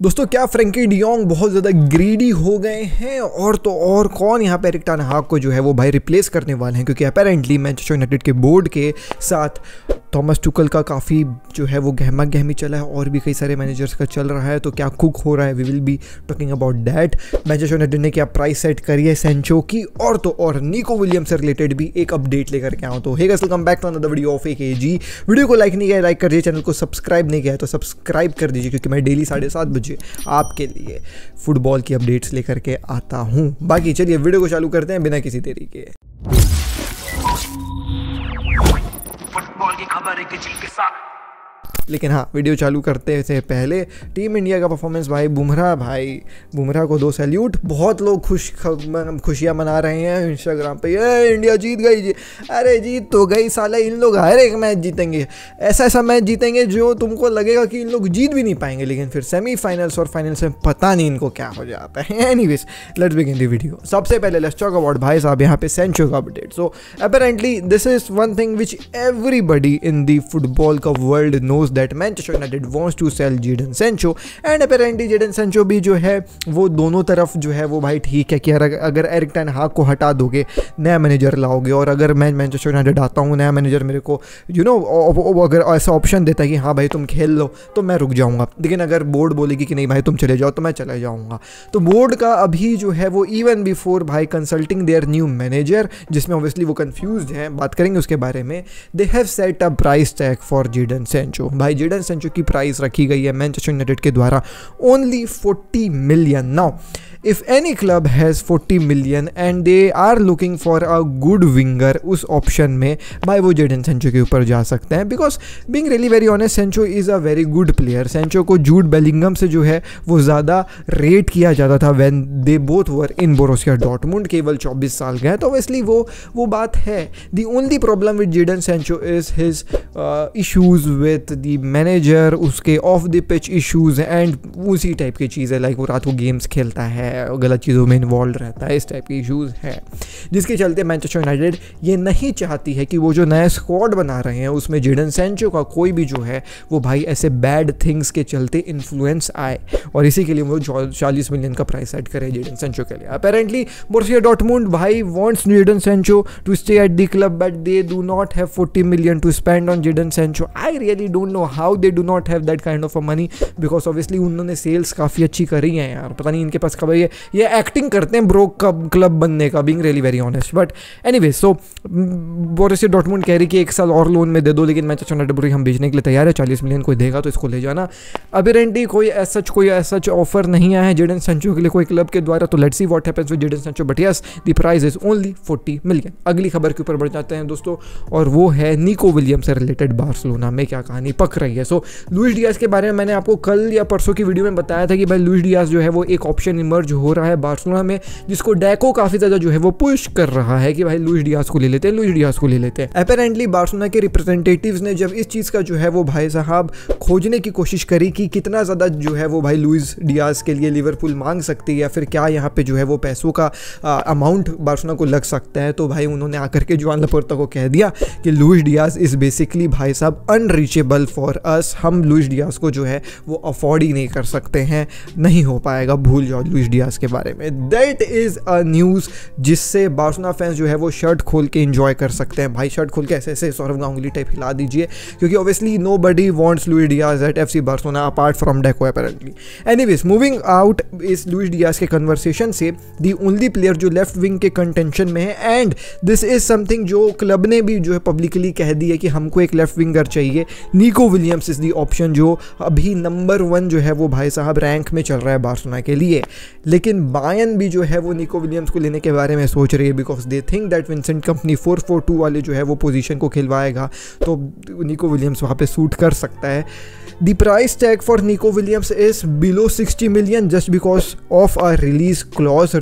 दोस्तों क्या Frenkie de Jong बहुत ज़्यादा ग्रीडी हो गए हैं और तो और कौन यहाँ पे एरिक टेन हाग को जो है वो भाई रिप्लेस करने वाले हैं, क्योंकि अपेरेंटली मैनचेस्टर यूनाइटेड के बोर्ड के साथ थॉमस टुकल का काफ़ी जो है वो गहमा गहमी चला है और भी कई सारे मैनेजर्स का चल रहा है। तो क्या कुक हो रहा है, we will be talking about that. Manchester United ने क्या प्राइस सेट करी है सेंचो की, और तो और निको विलियम्स से रिलेटेड भी एक अपडेट लेकर के आऊँ। तो hey guys, welcome back to another video of AKG। Video को लाइक नहीं किया लाइक कर दीजिए, चैनल को सब्सक्राइब नहीं किया है तो सब्सक्राइब कर दीजिए, क्योंकि मैं डेली 7:30 बजे आपके लिए फुटबॉल की अपडेट्स लेकर के आता हूँ। बाकी चलिए वीडियो को चालू करते हैं बिना किसी देरी के। फुटबॉल की खबर है किसी के साथ। लेकिन हाँ, वीडियो चालू करते से पहले टीम इंडिया का परफॉर्मेंस बुमराह को 2 सैल्यूट। बहुत लोग खुशियाँ मना रहे हैं इंस्टाग्राम पे, ये इंडिया जीत गई जी। अरे जीत तो गई साला, इन लोग हर एक मैच जीतेंगे, ऐसा मैच जीतेंगे जो तुमको लगेगा कि इन लोग जीत भी नहीं पाएंगे, लेकिन फिर सेमीफाइनल्स और फाइनल्स में पता नहीं इनको क्या हो जाता है। Anyways, let's begin the video. सबसे पहले लेट्स टॉक अबाउट भाई साहब यहाँ पे सेंचो का update. So apparently this is one thing which everybody in the football का world knows that Manchester United wants to sell Jadon Sancho, and apparently Jadon Sancho भी जो है वो दोनों तरफ जो है वो भाई ठीक है कि अगर एरिक टेन हाग को हटा दोगे, नया मैनेजर लाओगे, और अगर मैं मैनचेस्टर यूनाइटेड आता हूँ, नया मैनेजर मेरे को अगर ऐसा ऑप्शन देता है कि हाँ भाई तुम खेल लो, तो मैं रुक जाऊँगा। लेकिन अगर बोर्ड बोलेगी कि नहीं भाई तुम चले जाओ, तो मैं चले जाऊँगा। तो बोर्ड का अभी जो है वो इवन बिफोर भाई कंसल्टिंग देयर न्यू मैनेजर, जिसमें ऑब्वियसली वो कंफ्यूज हैं, बात करेंगे उसके बारे में, they have set a price tag for Jadon Sancho. भाई जेडन सेंचो की प्राइस रखी गई है मैनचेस्टर यूनाइटेड के द्वारा only 40 million. Now if any club has 40 million and they are looking for a good winger, उस ऑप्शन में भाई वो जेडन सेंचो के ऊपर जा सकते हैं। Because being really very honest, Sancho is a very good player. Sancho को जूड बेलिंगम से जो है वो ज़्यादा रेट किया जाता था when they both were in Borussia Dortmund. केवल 24 साल गए, तो ऑब्वियसली वो बात है। The only problem with Jadon Sancho is his issues with the manager, उसके off the pitch issues and उसी टाइप की चीज़ें, लाइक वो रात को गेम्स खेलता है, गलत चीज़ों में इन्वॉल्व रहता है, इस टाइप के इश्यूज़ हैं, जिसके चलते मैनचेस्टर यूनाइटेड ये नहीं चाहती है कि वो जो नया स्क्वाड बना रहे हैं उसमें जेडन सेंचो का कोई भी जो है वो भाई ऐसे बैड थिंग्स के चलते इन्फ्लुएंस आए, और इसी के लिए वो 40 मिलियन का प्राइस सेट करे जेडन सेंचो के लिए। अपेरेंटली बोरुसिया डॉर्टमुंड भाई wants Jadon Sancho to stay at the club, but they do not have 40 million to spend on Jadon Sancho. I really don't know how they do not have that kind of a money, because obviously उन्होंने sales काफ़ी अच्छी करी है यार। पता नहीं इनके पास कब ये एक्टिंग करते हैं ब्रोक क्लब बनने का, being really very honest. But anyway, so Borussia Dortmund कह रही कि 1 साल और लोन में दे दो, लेकिन मैनचेस्टर यूनाइटेड बोल रही हम बेचने के लिए तैयार है, 40 मिलियन कोई देगा तो इसको ले जाना। अपेरेंटली कोई ऐसा ऑफर नहीं आया है जेडन सेंचो के लिए कोई क्लब के द्वारा, तो let's see what happens with Jadon Sancho, but yes the price is only 40 million. अगली खबर के ऊपर बढ़ जाते हैं दोस्तों, और वो है निको विलियम्स से रिलेटेड बार्सिलोना में क्या कहानी पक रही है। सो लुइस डियाज के बारे में मैंने आपको कल या परसों की वीडियो में बताया था कि भाई लुइस डियाज जो है वो एक ऑप्शन इमर्ज हो रहा है बार्सिलोना में, जिसको डेको काफ़ी ज़्यादा जो है वो पुश कर रहा है कि भाई लुइस डियाज को ले लेते हैं। अपेरेंटली बार्सिलोना के रिप्रेजेंटेटिव्स ने जब इस चीज़ का जो है वो भाई साहब खोजने की कोशिश करी कि कितना ज़्यादा जो है वो भाई लुइस डियाज के लिए लिवरपूल मांग सकती है, या फिर क्या यहाँ पे जो है वो पैसों का अमाउंट बार्सिलोना को लग सकता है, तो भाई उन्होंने आकर के जोआन लापोर्ता को कह दिया कि लुइस डियाज इज़ बेसिकली भाई साहब अनरीचेबल फॉर अस। हम लुइस डियाज को जो है वो अफोर्ड ही नहीं कर सकते हैं, नहीं हो पाएगा, भूल जाओ लुइस डियाज के बारे में। दैट इज़ अ न्यूज़ जिससे बार्सिलोना फैंस जो है वो शर्ट खोल के एंजॉय कर सकते हैं। भाई शर्ट खोल के ऐसे सौरव गांगुली टाइप हिला दीजिए, क्योंकि obviously nobody wants Luis Diaz at FC Barcelona apart from Deco apparently. Anyways, moving out इस लुइस डियाज के कन्वर्सेशन से, द ओनली प्लेयर जो लेफ्ट विंग के कंटेंशन में है, एंड दिस इज समथिंग जो क्लब ने भी जो है पब्लिकली कह दी है कि हमको एक लेफ्ट विंगर चाहिए। Nico Williams is the option जो अभी नंबर 1 जो है वो भाई साहब रैंक में चल रहा है बार्सिलोना के लिए। लेकिन बायर्न भी जो है वो निको विलियम्स को लेने के बारे में सोच रही है, because they think that Vincent company 4-4-2 वाले जो है वो पोजीशन को खिलवाएगा, तो निको विलियम्स वहाँ पे सूट कर सकता है। The price tag for Nico Williams is below 60 million just because of a release clause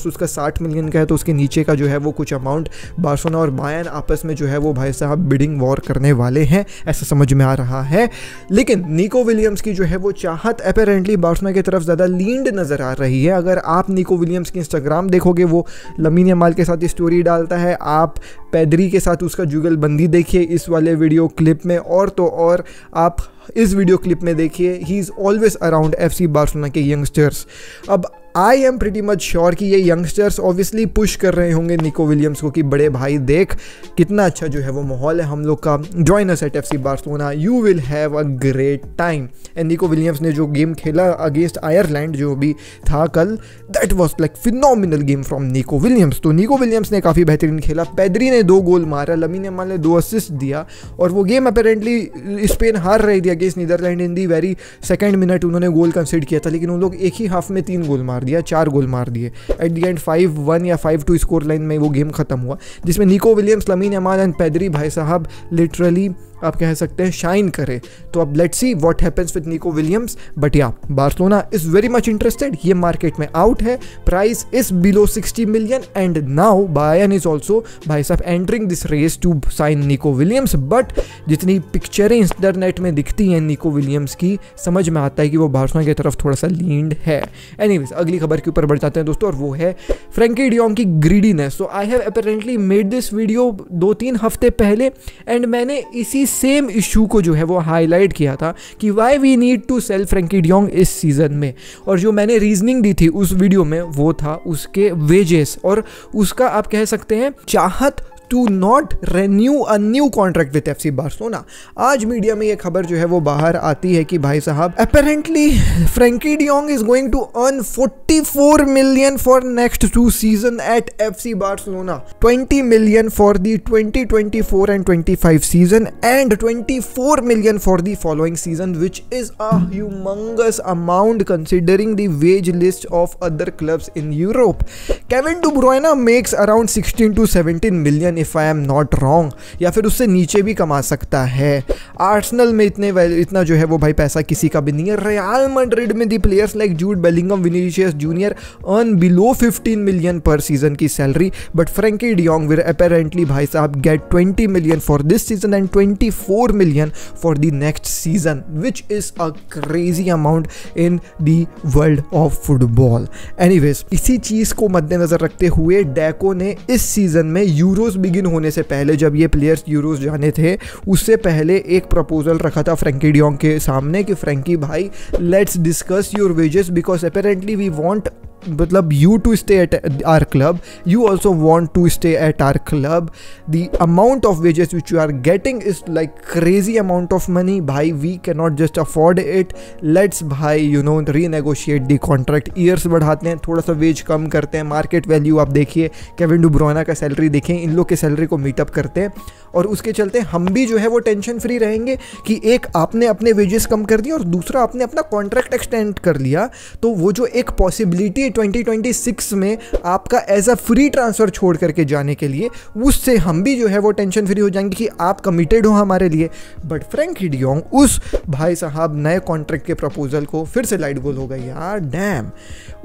उसका 60 मिलियन का है, तो उसके नीचे का जो है वो कुछ अमाउंट बार्सिलोना और बायर्न आपस में जो है वो भाई साहब बिडिंग वॉर करने वाले हैं, ऐसा समझ में आ रहा रहा है। लेकिन निको विलियम्स की जो है वो चाहत अपेरेंटली बार्सिलोना की तरफ ज़्यादा लीन्ड नज़र आ रही है। अगर आप निको विलियम्स की इंस्टाग्राम देखोगे, वो लमीन यमाल के साथ स्टोरी डालता है, आप पेद्री के साथ उसका जुगलबंदी देखिए इस वाले वीडियो क्लिप में, और तो और आप इस वीडियो क्लिप में देखिए, he is always around FC Barcelona के यंगस्टर्स। अब I am pretty much sure कि ये यंगस्टर्स ऑब्वियसली पुश कर रहे होंगे निको विलियम्स को कि बड़े भाई देख कितना अच्छा जो है वो माहौल है हम लोग का, join us at FC Barcelona, you will have a great time. And Nico Williams ने जो गेम खेला अगेंस्ट आयरलैंड जो भी था कल, that was like phenomenal game from Nico Williams. तो निको विलियम्स ने काफ़ी बेहतरीन खेला, पेद्री ने 2 गोल मारा, लमीन यमाल ने 2 असिस्ट दिया, और वो गेम अपेरेंटली स्पेन हार रही थी against Netherlands. In the very second minute उन्होंने गोल कंसीड किया था, लेकिन उन लोग एक ही हाफ में 3 गोल मार दिया, 4 गोल मार दिए। एट दी एंड 5-1 या 5-2 स्कोर लाइन में वो गेम खत्म हुआ, जिसमें Nico Williams, lamin Yamal and Pedri भाई साहब लिटरली आप कह सकते हैं शाइन करे। तो अब let's see what happens with Nico Williams. But yeah Barcelona is very much interested, ये मार्केट में आउट है, price is below 60 million and now Bayern is also भाई साहब entering this race to sign Nico Williams. But जितनी पिक्चरें internet में दिखती हैं निको विलियम्स की, समझ में आता है कि वो बार्सिलोना की तरफ थोड़ा सा लीन्ड है। एनीवेज अगली खबर के ऊपर बढ़ जाते हैं दोस्तों, और वो है फ्रैंकी डियोंग की ग्रीडीनेस। तो I have apparently made this video 2-3 हफ्ते पहले, एंड मैंने इसी सेम इशू को जो है वो हाईलाइट किया था कि why we need to sell Frenkie de Jong इस सीजन में। और जो मैंने रीजनिंग दी थी उस वीडियो में वो था उसके वेजेस और उसका आप कह सकते हैं चाहत to not renew a new contract with FC Barcelona. आज मीडिया में ये खबर जो है वो बाहर आती है कि भाई साहब apparently Frankie de Jong is going to earn 44 million for next 2 season at FC Barcelona, 20 million for the 2024 and 25 season and 24 million for the following season, which is a humongous amount considering the wage list of other clubs in Europe. Kevin De Bruyne makes around 16 to 17 million if I am not wrong, या फिर उससे नीचे भी कमा सकता है। Arsenal में इतना जो है वो भाई पैसा किसी का भी नहीं है। रियल मैड्रिड में the players like Jude Bellingham, Vinicius Junior earn below 15 million per season की salary, but Frankie de Jong will apparently भाई साहब get 20 million for this season and 24 million for the next season, which is a crazy amount in the world of football. Anyways इसी चीज को मद्देनजर रखते हुए deco ने इस सीजन में यूरोज बिगिन होने से पहले, जब ये प्लेयर्स यूरोज जाने थे उससे पहले एक प्रपोजल रखा था फ्रैंकी डियोंग के सामने कि फ्रैंकी भाई let's discuss your wages because apparently we want मतलब you to stay at our club, you also want to stay at our club, the amount of wages which you are getting is like crazy amount of money bhai, we cannot just afford it, let's bhai you know renegotiate the contract, years बढ़ाते हैं, थोड़ा सा veg कम करते हैं, market value आप देखिए, Kevin De Bruyne का salary देखें, इन लोग के सैलरी को मीटअप करते हैं और उसके चलते हम भी जो है वो टेंशन फ्री रहेंगे कि एक आपने अपने वेजेस कम कर दिए और दूसरा आपने अपना कॉन्ट्रैक्ट एक्सटेंड कर लिया, तो वो जो एक पॉसिबिलिटी 2026 में आपका एज अ फ्री ट्रांसफर छोड़ करके जाने के लिए, उससे हम भी जो है वो टेंशन फ्री हो जाएंगे कि आप कमिटेड हो हमारे लिए। बट फ्रैंकी डियोंग उस भाई साहब नए कॉन्ट्रैक्ट के प्रपोजल को, फिर से लाइट गोल हो गई यार डैम,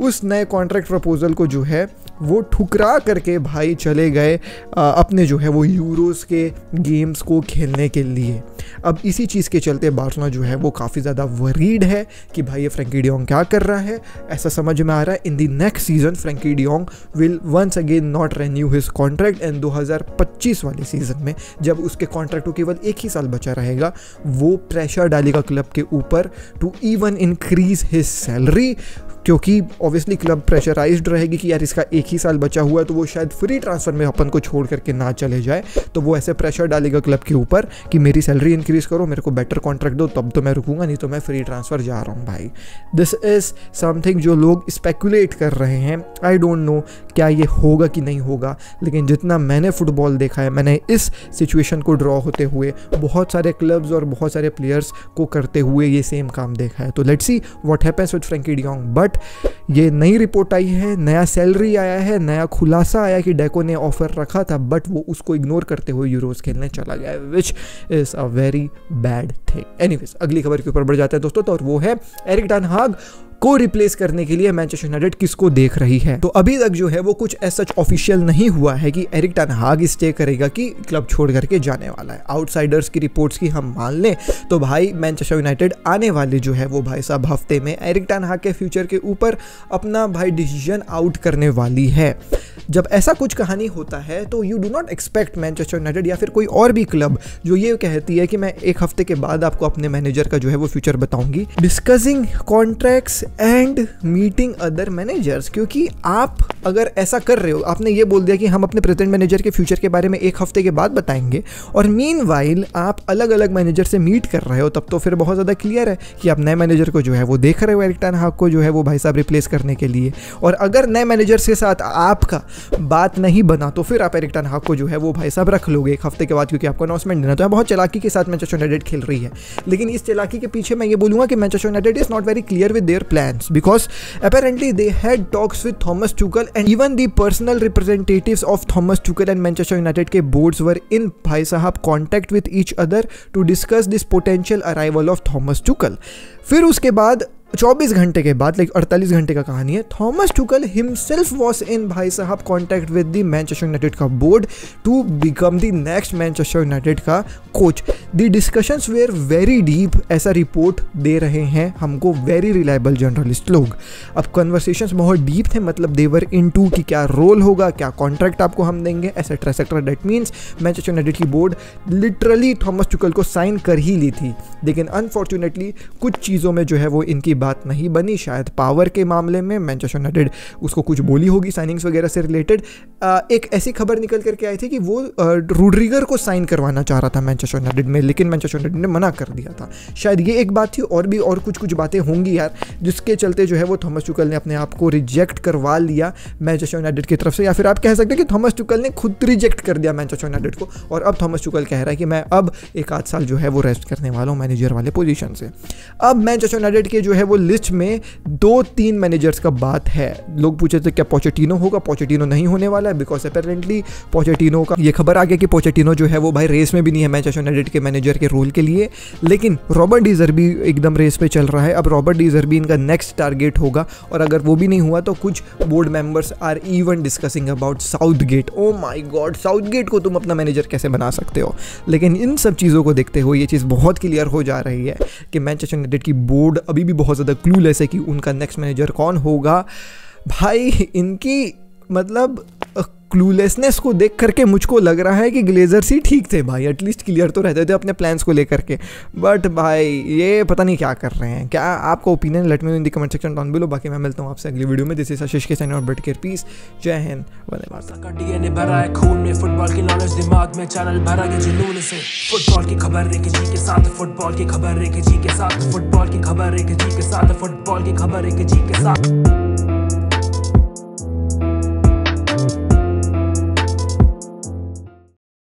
उस नए कॉन्ट्रैक्ट प्रपोजल को जो है वो ठुकरा करके भाई चले गए अपने जो है वो यूरोस के गेम्स को खेलने के लिए। अब इसी चीज़ के चलते बार्सिलोना जो है वो काफ़ी ज़्यादा वरीड है कि भाई ये फ्रैंकी डियोंग क्या कर रहा है। ऐसा समझ में आ रहा है in the next season Frenkie de Jong will once again not renew his contract and 2025 वाले सीजन में जब उसके कॉन्ट्रैक्ट को केवल 1 ही साल बचा रहेगा, वो प्रेशर डालेगा क्लब के ऊपर to even increase his salary, क्योंकि ऑब्वियसली क्लब प्रेशराइज्ड रहेगी कि यार इसका 1 ही साल बचा हुआ है तो वो शायद फ्री ट्रांसफर में अपन को छोड़ करके ना चले जाए, तो वो ऐसे प्रेशर डालेगा क्लब के ऊपर कि मेरी सैलरी इंक्रीज करो, मेरे को बेटर कॉन्ट्रैक्ट दो, तब तो मैं रुकूंगा, नहीं तो मैं फ्री ट्रांसफर जा रहा हूँ भाई। दिस इज समथिंग जो लोग स्पेकुलेट कर रहे हैं, आई डोंट नो क्या ये होगा कि नहीं होगा, लेकिन जितना मैंने फुटबॉल देखा है, मैंने इस सिचुएशन को ड्रॉ होते हुए बहुत सारे क्लब्स और बहुत सारे प्लेयर्स को करते हुए ये सेम काम देखा है। तो let's see what happens with Frenkie de Jong. But ये नई रिपोर्ट आई है, नया सैलरी आया है, नया खुलासा आया कि डेको ने ऑफर रखा था बट वो उसको इग्नोर करते हुए यूरोस खेलने चला गया, विच is a very bad thing. Anyways अगली खबर के ऊपर बढ़ जाते हैं दोस्तों, तो और वो है एरिक टेन हाग को रिप्लेस करने के लिए मैनचेस्टर यूनाइटेड किसको देख रही है। तो अभी तक जो है वो कुछ ऐसा ऑफिशियल नहीं हुआ है कि एरिक टेन हाग स्टे करेगा कि क्लब छोड़ करके जाने वाला है। आउटसाइडर्स की रिपोर्ट्स की हम मान लें तो भाई मैनचेस्टर यूनाइटेड आने वाले जो है वो भाई साहब हफ्ते में एरिक टेन हाग के फ्यूचर के ऊपर अपना भाई डिसीजन आउट करने वाली है। जब ऐसा कुछ कहानी होता है तो you do not expect Manchester United या फिर कोई और भी क्लब जो ये कहती है कि मैं एक हफ्ते के बाद आपको अपने मैनेजर का जो है वो फ्यूचर बताऊंगी, discussing contracts and meeting other managers. क्योंकि आप अगर ऐसा कर रहे हो, आपने ये बोल दिया कि हम अपने प्रेजेंट मैनेजर के फ्यूचर के बारे में एक हफ्ते के बाद बताएंगे और मीनवाइल आप अलग अलग मैनेजर से मीट कर रहे हो, तब तो फिर बहुत ज़्यादा क्लियर है कि आप नए मैनेजर को जो है वो देख रहे हो एरिक टेन हाग को जो है वो भाई साहब रिप्लेस करने के लिए। और अगर नए मैनेजर के साथ आपका बात नहीं बना तो फिर आप एरिक टेन हाग को जो है वो भाई साहब रख लोगे एक हफ्ते के बाद, क्योंकि आपको अनाउंसमेंट देना। तो बहुत चालाकी के साथ मैनचेस्टर यूनाइटेड खेल रही है, लेकिन इस चालाकी के पीछे मैं ये बोलूंगा कि Manchester United is not very clear with their plans because apparently they had talks with Thomas Tuchel and even the personal representatives of Thomas Tuchel and Manchester United के boards were in भाई साहब contact with each other to discuss this potential arrival of Thomas Tuchel। फिर उसके बाद 24 घंटे के बाद, like 48 घंटे का कहानी है, Thomas Tuchel himself was in भाई साहब contact with the Manchester United का board to become the next Manchester United का coach. The discussions were very deep, ऐसा रिपोर्ट दे रहे हैं हमको वेरी रिलायबल जर्नलिस्ट लोग। अब कन्वर्सेशंस बहुत डीप थे, मतलब देवर इनटू कि क्या रोल होगा, क्या कॉन्ट्रैक्ट आपको हम देंगे, etcetera etcetera. That means Manchester United की बोर्ड लिटरली थॉमस टुकल को साइन कर ही ली थी, लेकिन अनफॉर्चुनेटली कुछ चीज़ों में जो है वो इनकी बात नहीं बनी। शायद पावर के मामले में मैनचेस्टर यूनाइटेड उसको कुछ बोली होगी साइनिंग्स वगैरह से रिलेटेड। एक ऐसी खबर निकल करके आई थी कि वो रूड्रिगर को साइन करवाना चाह रहा था मैनचेस्टर यूनाइटेड में, लेकिन मैनचेस्टर यूनाइटेड ने मना कर दिया था। शायद ये एक बात थी, और भी और कुछ बातें होंगी यार, जिसके चलते जो है वो थॉमस टुकल ने अपने आप को रिजेक्ट करवा लिया मैनचेस्टर यूनाइटेड की तरफ से, या फिर आप कह सकते हैं कि थॉमस टुकल ने खुद रिजेक्ट कर दिया मैनचेस्टर यूनाइटेड को। और अब थॉमस टुकल कह रहा है कि मैं अब एक आध साल जो है वो रेस्ट करने वाला हूँ मैनेजर वाले पोजीशन से। अब मैनचेस्टर यूनाइटेड के जो है वो लिस्ट में 2-3 मैनेजर्स का बात है। लोग पूछे थे क्या पोचेटिनो होगा, पोचेटिनो नहीं होने वाला है बिकॉज अपेरेंटली पोचेटिनो का ये खबर आ गया कि पोचेटिनो जो है वो भाई रेस में भी नहीं है मैनचेस्टर यूनाइटेड के मैनेजर के रोल के लिए, लेकिन रॉबर्ट डी ज़र्बी एकदम रेस पे चल रहा है। अब रॉबर्ट डी ज़र्बी इनका नेक्स्ट टारगेट होगा, और अगर वो भी नहीं हुआ तो कुछ board members are even discussing about Southgate. Oh my God, Southgate को तुम अपना मैनेजर कैसे बना सकते हो। लेकिन इन सब चीज़ों को देखते हुए ये चीज़ बहुत क्लियर हो जा रही है कि मैनचेस्टर यूनाइटेड की बोर्ड अभी भी बहुत ज़्यादा क्लूलेस है कि उनका नेक्स्ट मैनेजर कौन होगा। भाई इनकी मतलब क्लूलेसनेस को देख करके मुझको लग रहा है कि ग्लेजर्स ही ठीक थे भाई, एटलीस्ट क्लियर तो रहते थे अपने प्लान्स को लेकर के। बट भाई ये पता नहीं क्या कर रहे हैं। क्या आपका opinion, let me know in the comment section down below. बाकी मैं मिलता हूँ आपसे अगली वीडियो में। दिस इज आशीष के साइन और बट केयर पीस। जय हिंद, वंदे मातरम। डीएनए भरा है खून में, फुटबॉल की नॉलेज दिमाग में, चैनल भरा है जुनून से। फुटबॉल की खबर एक जी के साथ, फुटबॉल की खबर एक जी के साथ, फुटबॉल की खबर एक जी के साथ, फुटबॉल की खबर एक जी के साथ।